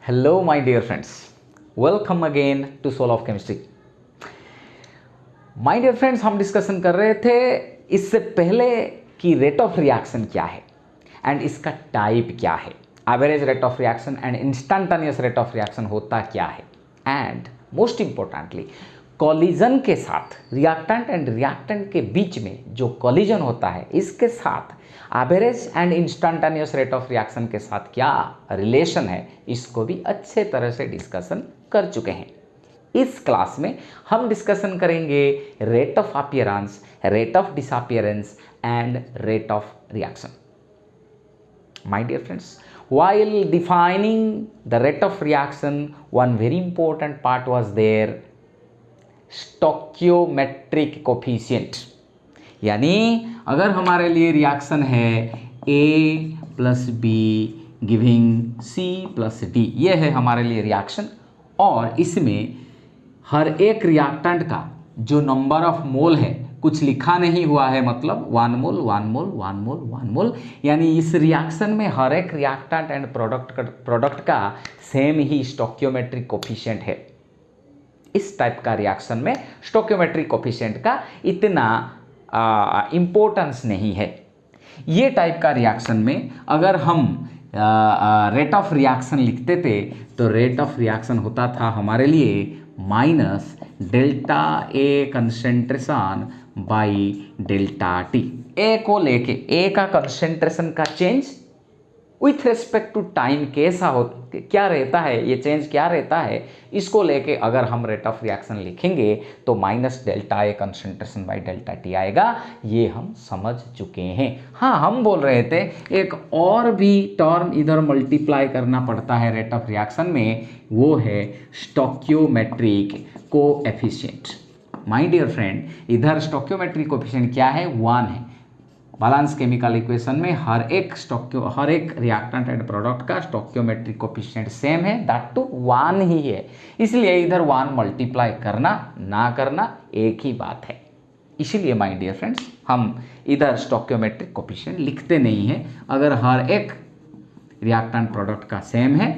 Hello, my dear friends. Welcome again to Soul of Chemistry. My dear friends, हम discussion कर रहे थे इससे पहले कि रेट ऑफ रिएक्शन क्या है एंड इसका टाइप क्या है, average rate of reaction and instantaneous rate of reaction होता क्या है, एंड मोस्ट इंपॉर्टेंटली कॉलिजन के साथ रिएक्टेंट एंड रिएक्टेंट के बीच में जो कॉलिजन होता है इसके साथ average and instantaneous rate of reaction के साथ क्या रिलेशन है, इसको भी अच्छे तरह से डिस्कशन कर चुके हैं। इस क्लास में हम डिस्कशन करेंगे rate of appearance, rate of disappearance and rate of reaction. My dear friends, while defining the rate of reaction, one very important part was there, stoichiometric coefficient। यानी अगर हमारे लिए रिएक्शन है A plus B giving C plus D, ये है हमारे लिए reaction, और इसमें हर एक रिएक्टेंट का जो नंबर ऑफ मोल है कुछ लिखा नहीं हुआ है, मतलब 1 मोल 1 मोल 1 मोल 1 मोल, यानी इस रिएक्शन में हर एक रिएक्टेंट एंड प्रोडक्ट का सेम ही स्टोइकियोमेट्रिक कोफिशिएंट है। इस टाइप का रिएक्शन में स्टोइकियोमेट्रिक कोफिशिएंट का इतना इम्पोर्टेंस नहीं है। ये टाइप का रिएक्शन में अगर हम रेट ऑफ रिएक्शन लिखते थे तो रेट ऑफ रिएक्शन होता था हमारे लिए minus delta A concentration by delta T. A को लेके ए का कंसेंट्रेशन का change with respect to time कैसा हो, क्या रहता है, ये चेंज क्या रहता है, इसको लेके अगर हम रेट ऑफ रिएक्शन लिखेंगे तो minus delta A concentration by delta T आएगा। ये हम समझ चुके हैं। हाँ, हम बोल रहे थे एक और भी टर्म इधर मल्टीप्लाई करना पड़ता है रेट ऑफ रिएक्शन में, वो है stoichiometric coefficient. My dear friend, इधर स्टोइकियोमेट्रिक कोएफिशिएंट क्या है, 1 है। बैलेंस केमिकल इक्वेशन में हर एक रिएक्टेंट एंड प्रोडक्ट का स्टोइकियोमेट्रिक कोएफिशिएंट सेम है, दैट टू 1 ही है, इसलिए इधर 1 मल्टीप्लाई करना ना करना एक ही बात है। इसीलिए माय डियर फ्रेंड्स, हम इधर स्टोइकियोमेट्रिक कोएफिशिएंट लिखते नहीं हैं अगर हर एक रिएक्टेंट प्रोडक्ट का सेम है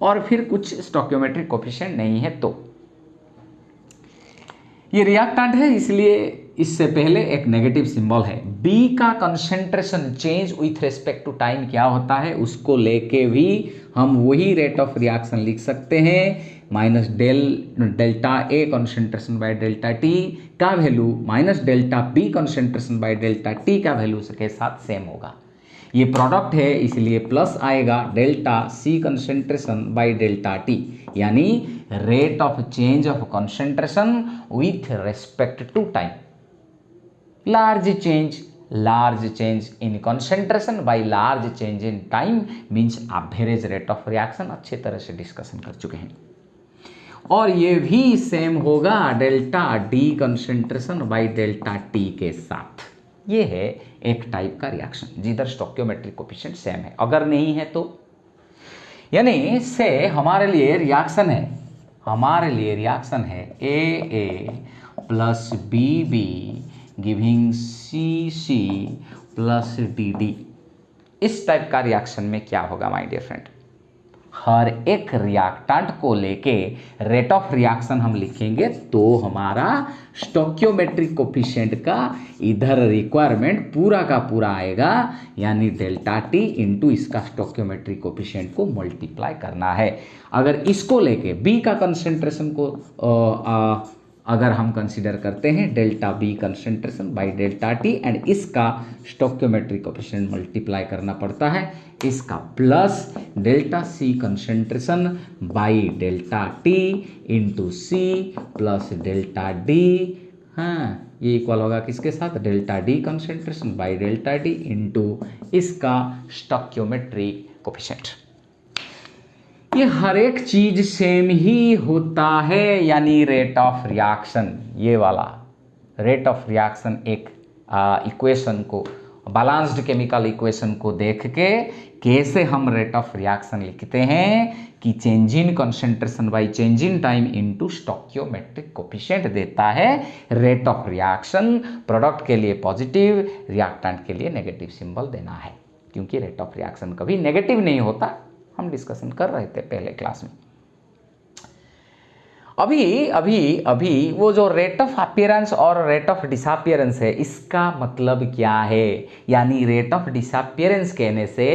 और फिर कुछ स्टोइकियोमेट्रिक कोएफिशिएंट नहीं है। तो ये रिएक्टेंट है, इसलिए इससे पहले एक नेगेटिव सिंबल है। बी का concentration change with respect to time क्या होता है, उसको लेके भी हम वही रेट ऑफ रिएक्शन लिख सकते हैं। Minus delta A concentration by delta T का value minus delta B concentration by delta T का वैल्यू के साथ सेम होगा। ये प्रोडक्ट है इसलिए प्लस आएगा delta C concentration by delta T, यानी rate of change of concentration with respect to time. large change in concentration by large change in time means average rate of reaction। अच्छे तरह से discussion कर चुके हैं। और ये भी सेम होगा delta D concentration by delta T के साथ। ये है एक टाइप का रिएक्शन जिधर स्टोइकियोमेट्रिक कोएफिशिएंट सेम है। अगर नहीं है तो यानी से हमारे लिए रिएक्शन है A plus B giving C plus D. इस टाइप का रिएक्शन में क्या होगा माय डियर फ्रेंड, हर एक रिएक्टेंट को लेके रेट ऑफ रिएक्शन हम लिखेंगे तो हमारा स्टोइकियोमेट्रिक कोएफिशिएंट का इधर रिक्वायरमेंट पूरा का पूरा आएगा, यानी डेल्टा टी इंटू इसका स्टोइकियोमेट्रिक कोएफिशिएंट को मल्टीप्लाई करना है। अगर इसको लेके बी का कंसेंट्रेशन को अगर हम कंसीडर करते हैं delta B concentration by delta T and इसका स्टोइकियोमेट्रिक कोएफिशिएंट मल्टीप्लाई करना पड़ता है, इसका plus delta C concentration by delta T into C plus delta D. हाँ, ये इक्वल होगा किसके साथ, delta D concentration by delta T into इसका स्टोइकियोमेट्रिक कोएफिशिएंट। ये हर एक चीज सेम ही होता है, यानी रेट ऑफ रिएक्शन, ये वाला रेट ऑफ रिएक्शन एक इक्वेशन को, बैलेंस्ड केमिकल इक्वेशन को देख के कैसे हम रेट ऑफ रिएक्शन लिखते हैं कि change in concentration by change in time into stoichiometric coefficient देता है रेट ऑफ रिएक्शन। प्रोडक्ट के लिए पॉजिटिव, रिएक्टेंट के लिए नेगेटिव सिंबल देना है, क्योंकि रेट ऑफ रिएक्शन कभी नेगेटिव नहीं होता, हम डिस्कशन कर रहे थे पहले क्लास में। अभी वो जो रेट ऑफ अपीयरेंस और रेट ऑफ डिसअपीयरेंस है, इसका मतलब क्या है? यानी रेट ऑफ डिसअपीयरेंस कहने से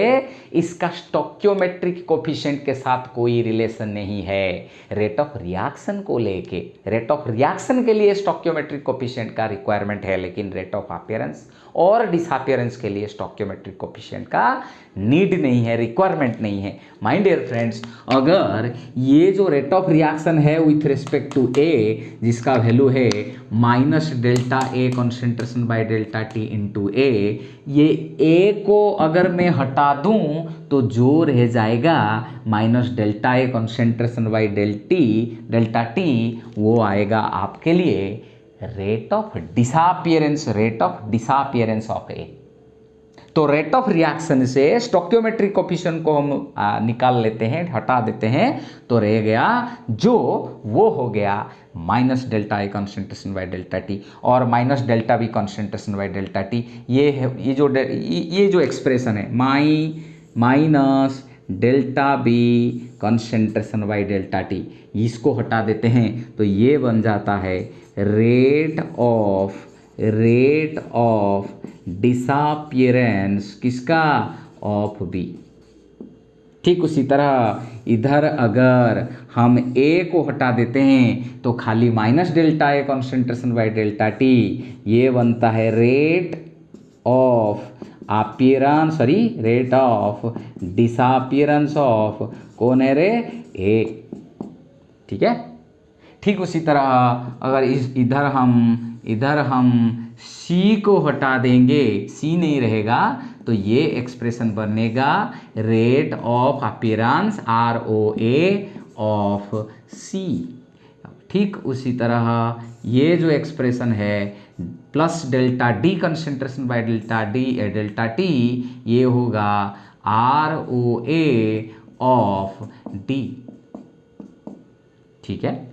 इसका स्टोक्योमेट्रिक कोफिशिएंट के साथ कोई रिलेशन नहीं है। रेट ऑफ रिएक्शन को लेके, रेट ऑफ रिएक्शन के लिए स्टोक्योमेट्रिक कोफिशिएंट का रिक्वायरमेंट है, लेकिन रेट ऑफ अपीयरेंस और डिसअपीयरेंस के लिए स्टोक्योमेट्रिक कोफिशिएंट का नीड नहीं है, रिक्वायरमेंट नहीं है। माय डियर फ्रेंड्स, अगर ये जो रेट ऑफ रिएक्शन है विथ रिस्पेक्ट टू ए, जिसका वैल्यू है minus delta A concentration by delta T into A, ये ए को अगर मैं हटा दूं तो जो रह जाएगा minus delta A concentration by delta T, वो आएगा आपके लिए rate of disappearance, rate of disappearance of A. तो रेट ऑफ रिएक्शन से स्टोक्योमेट्रिक कोफिशिएंट को हम निकाल लेते हैं, हटा देते हैं, तो रह गया जो वो हो गया minus delta A concentration by delta T और minus delta B concentration by delta T. ये है ये जो एक्सप्रेशन है minus delta B concentration by delta T, इसको हटा देते हैं तो ये बन जाता है रेट ऑफ डिसअपीयरेंस किसका? Of B. ठीक उसी तरह इधर अगर हम ए को हटा देते हैं तो खाली minus delta A concentration by delta T, ये बनता है रेट ऑफ डिसअपीयरेंस ऑफ कौन है रे? ए। ठीक है। ठीक उसी तरह अगर इधर हम सी को हटा देंगे, सी नहीं रहेगा, तो ये एक्सप्रेशन बनेगा rate of appearance ROA of C. ठीक उसी तरह ये जो एक्सप्रेशन है plus delta D concentration by delta T, ये होगा ROA ऑफ डी। ठीक है।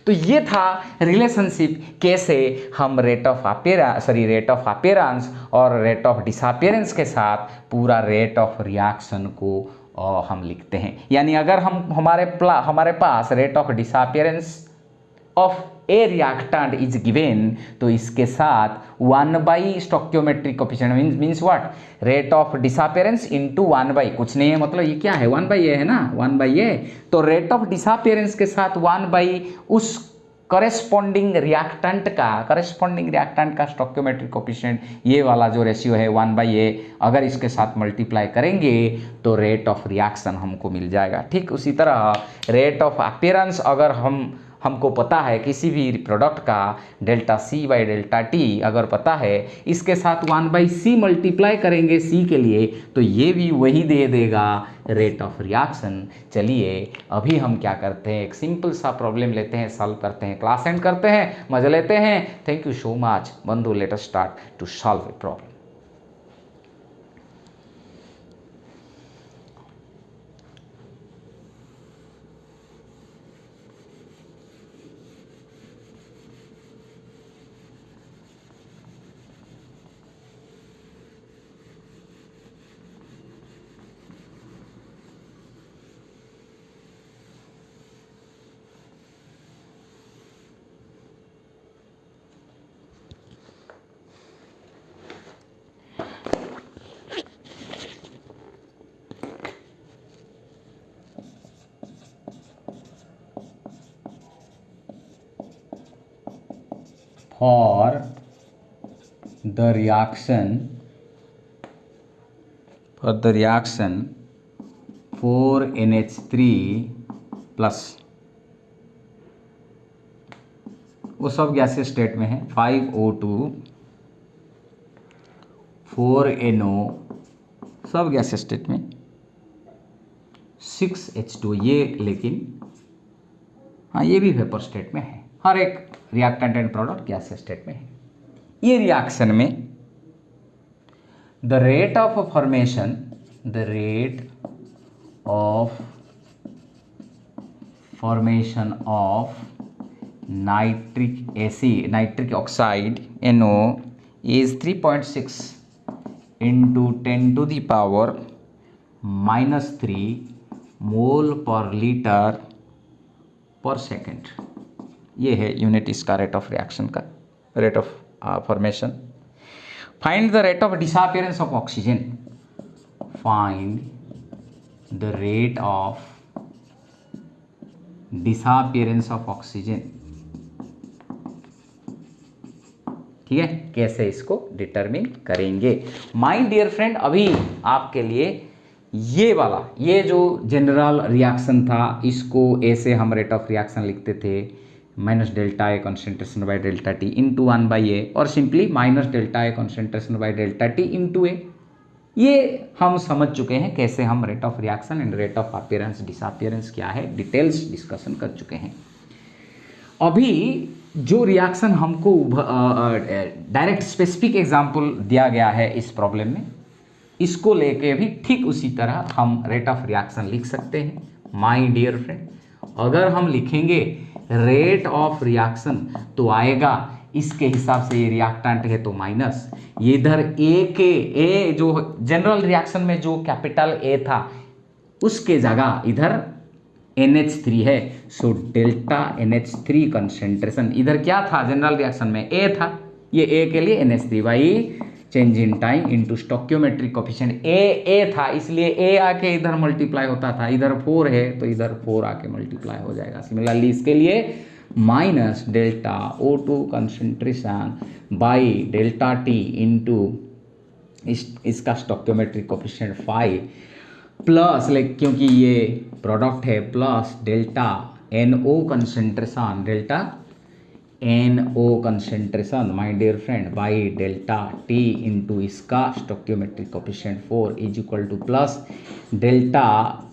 तो ये था रिलेशनशिप, कैसे हम रेट ऑफ अपीयरेंस और रेट ऑफ डिसअपीयरेंस के साथ पूरा रेट ऑफ रिएक्शन को हम लिखते हैं। यानी अगर हमारे पास rate of disappearance of a reactant is given, तो इसके साथ 1/, stoichiometric coefficient means what? Rate of disappearance into 1/, कुछ नहीं है, मतलब ये क्या है? 1/a है ना, 1/a। तो रेट ऑफ डिसअपीयरेंस के साथ 1/, उस करेस्पॉन्डिंग रिएक्टेंट का स्टोक्योमेट्रिक कोफिशिएंट, ये वाला जो रेशियो है 1/a, अगर इसके साथ मल्टीप्लाई करेंगे तो रेट ऑफ रिएक्शन हमको मिल जाएगा। ठीक उसी तरह रेट ऑफ अपीयरेंस अगर हमको पता है किसी भी प्रोडक्ट का delta C by delta T अगर पता है, इसके साथ 1/c मल्टीप्लाई करेंगे सी के लिए, तो ये भी वही दे देगा रेट ऑफ रिएक्शन। चलिए अभी हम क्या करते हैं, एक सिंपल सा प्रॉब्लम लेते हैं, सॉल्व करते हैं, क्लास एंड करते हैं, मजा लेते हैं। थैंक यू सो मच बंधु, let us start to solve a problem. For the reaction 4NH3 plus, वो सब गैसीय स्टेट में है, 5O2 4NO सब गैसीय स्टेट में, 6H2 ये, लेकिन हाँ ये भी वेपर स्टेट में है। हर एक रिएक्टेंट एंड प्रोडक्ट गैसीय स्टेट में है। ये रिएक्शन में the rate of formation of nitric oxide NO is 3.6 into 10⁻⁻⁻⁻⁻⁻⁻⁻⁻⁻⁻⁻⁻⁻⁻⁻⁻⁻⁻⁻⁻⁻⁻⁻⁻⁻⁻⁻⁻⁻⁻⁻⁻⁻⁻⁻⁻⁻⁻⁻⁻⁻⁻⁻⁻⁻⁻⁻⁻⁻⁻⁻⁻⁻⁻⁻⁻⁻⁻⁻⁻⁻⁻⁻⁻⁻ -3 mole per litre पर सेकेंड। ये है यूनिट इसका रेट ऑफ रिएक्शन का, rate of formation. Find the rate of disappearance of oxygen. Find the rate of disappearance of oxygen. ठीक है, कैसे इसको determine करेंगे माय डियर फ्रेंड। अभी आपके लिए ये वाला, ये जो जनरल रिएक्शन था, इसको ऐसे हम रेट ऑफ रिएक्शन लिखते थे -ΔA concentration bye ΔT into 1/A, और simply -ΔA concentration bye ΔT into A। ये हम समझ चुके हैं कैसे हम rate of reaction and rate of appearance disappearance क्या है, डिटेल्स डिस्कशन कर चुके हैं। अभी जो रिएक्शन हमको डायरेक्ट स्पेसिफिक एग्जांपल दिया गया है इस प्रॉब्लम में, इसको लेके भी ठीक उसी तरह हम रेट ऑफ रिएक्शन लिख सकते हैं माय डियर फ्रेंड। अगर हम लिखेंगे रेट ऑफ रिएक्शन तो आएगा इसके हिसाब से, ये रिएक्टेंट है तो माइनस, ये इधर ए जो जनरल रिएक्शन में जो कैपिटल ए था उसके जगह इधर NH3 है, सो डेल्टा NH3 कंसेंट्रेशन, इधर क्या था जनरल रिएक्शन में ए था, ये ए के लिए NH3 by change in time into stoichiometric coefficient A था, इसलिए ए आके इधर मल्टीप्लाई होता था, इधर 4 है तो इधर 4 आके मल्टीप्लाई हो जाएगा। सिमिलरली इसके लिए minus delta O2 concentration by delta T into इसका स्टोक्योमेट्रिक कोफिशिएंट 5 प्लस, क्योंकि ये प्रोडक्ट है, plus delta NO concentration, delta NO concentration my dear friend by delta T into इसका stoichiometric coefficient 4 is equal to plus delta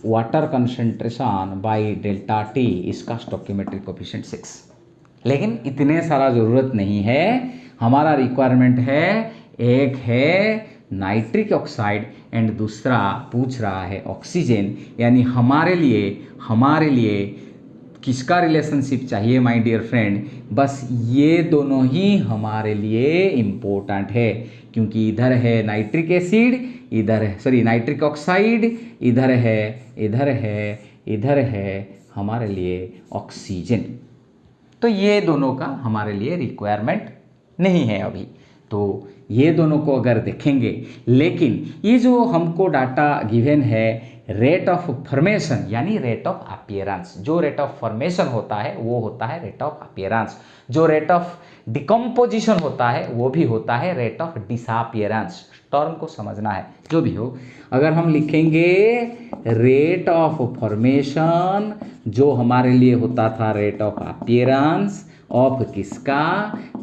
water concentration by delta T इसका stoichiometric coefficient 6। लेकिन इतने सारा ज़रूरत नहीं है, हमारा रिक्वायरमेंट है, एक है नाइट्रिक ऑक्साइड एंड दूसरा पूछ रहा है ऑक्सीजन। यानी हमारे लिए किसका रिलेशनशिप चाहिए माय डियर फ्रेंड, बस ये दोनों ही हमारे लिए इम्पोर्टेंट है, क्योंकि इधर है नाइट्रिक एसिड, इधर है सॉरी नाइट्रिक ऑक्साइड, इधर है हमारे लिए ऑक्सीजन। तो ये दोनों का हमारे लिए रिक्वायरमेंट नहीं है अभी, तो ये दोनों को अगर देखेंगे, लेकिन ये जो हमको डाटा गिवन है रेट ऑफ फॉर्मेशन यानी रेट ऑफ अपीयरेंस, जो रेट ऑफ फॉर्मेशन होता है वो होता है रेट ऑफ अपीयरेंस, जो रेट ऑफ डिकम्पोजिशन होता है वो भी होता है रेट ऑफ डिसअपियरेंस। टर्म को समझना है, जो भी हो। अगर हम लिखेंगे रेट ऑफ फॉर्मेशन, जो हमारे लिए होता था रेट ऑफ अपीयरेंस ऑफ किसका,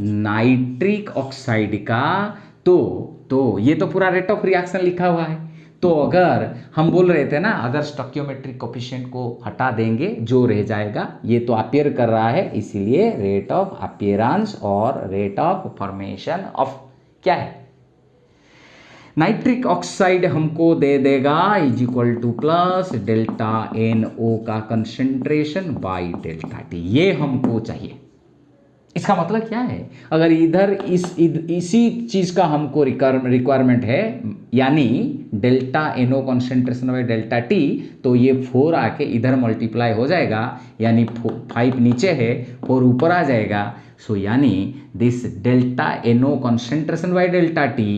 नाइट्रिक ऑक्साइड का, तो ये तो पूरा रेट ऑफ रिएक्शन लिखा हुआ है। तो अगर हम बोल रहे थे ना, अगर स्टोक्योमेट्रिक कोफिशिएंट को हटा देंगे जो रह जाएगा, ये तो अपीयर कर रहा है, इसीलिए रेट ऑफ अपीयरेंस और रेट ऑफ फॉर्मेशन ऑफ क्या है नाइट्रिक ऑक्साइड हमको दे देगा is equal to plus delta NO का कंसेंट्रेशन बाई डेल्टा T। ये हमको चाहिए। इसका मतलब क्या है, अगर इधर इसी चीज़ का हमको रिक्वायरमेंट है, यानी delta NO concentration by delta T, तो ये 4 आके इधर मल्टीप्लाई हो जाएगा, यानी 5 नीचे है 4 ऊपर आ जाएगा। सो यानी this delta NO concentration by delta T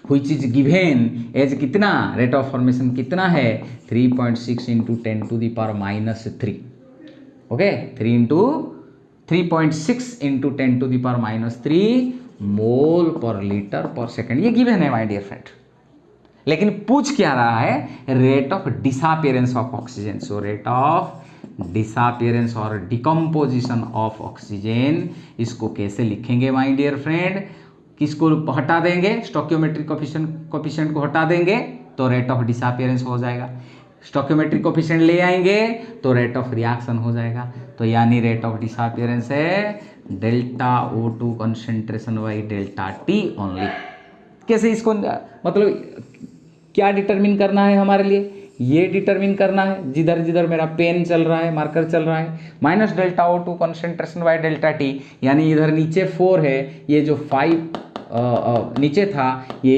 which is given as कितना, रेट ऑफ फॉर्मेशन कितना है 3.6 into 10 to the power -3। Okay, 3.6 into 10 to the power -3 mole per litre पर सेकेंड, ये गिवन है माय डियर फ्रेंड। लेकिन पूछ क्या रहा है, rate of disappearance of oxygen. So rate of disappearance और डिकम्पोजिशन ऑफ ऑक्सीजन, इसको कैसे लिखेंगे माय डियर फ्रेंड, किसको हटा देंगे, स्टोक्योमेट्रिक कोफिशिएंट को हटा देंगे तो रेट ऑफ डिसअपियरेंस हो जाएगा, स्टोक्योमेट्रिक कोफिशिएंट ले आएंगे तो रेट ऑफ रिएक्शन हो जाएगा। तो यानी रेट ऑफ डिसअपियरेंस है delta O2 concentration by delta T only. कैसे इसको मतलब क्या डिटरमिन करना है हमारे लिए, ये डिटरमिन करना है, जिधर जिधर मेरा पेन चल रहा है, मार्कर चल रहा है, minus delta O2 concentration by delta T, यानी इधर नीचे 4 है, ये जो 5 नीचे था ये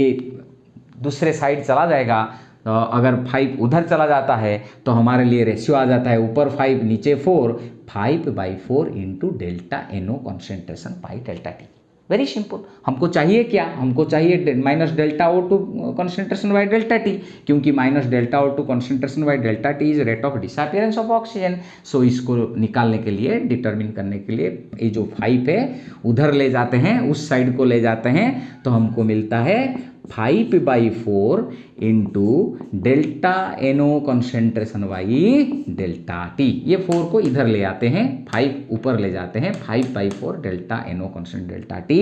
दूसरे साइड चला जाएगा, अगर 5 उधर चला जाता है तो हमारे लिए रेशियो आ जाता है ऊपर 5 नीचे 4, 5/4 into delta NO concentration by delta T. Very simple. हमको चाहिए क्या? हमको चाहिए minus delta O2 concentration by delta T, क्योंकि minus delta O2 concentration by delta T is rate of disappearance of oxygen. So इसको निकालने के लिए, डिटरमिन करने के लिए ये जो 5 है उधर ले जाते हैं, उस साइड को ले जाते हैं, तो हमको मिलता है 5/4 into delta NO concentration by delta T. ये 4 को इधर ले आते हैं, 5 ऊपर ले जाते हैं, 5/4 delta NO concentration delta T.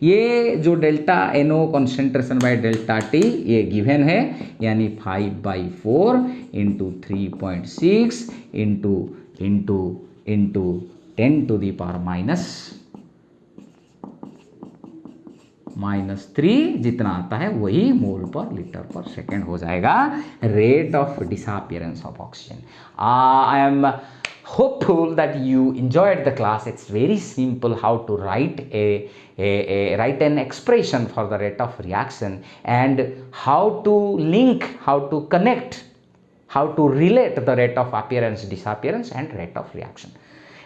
ये जो delta NO concentration by delta T ये गिवन है, यानी 5/4 into 3.6 into 10 to the power -3 जितना आता है वही मोल पर लीटर पर सेकेंड हो जाएगा rate of disappearance of oxygen. I am hopeful that you enjoyed the class. It's very simple how to write write an expression for the rate of reaction, and how to link, how to connect, how to relate the rate of appearance, disappearance and rate of reaction.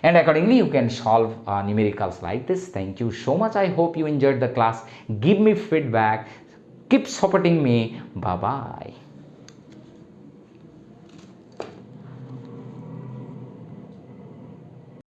And accordingly you can solve numericals like this. Thank you so much. I hope you enjoyed the class. Give me feedback. Keep supporting me. Bye bye.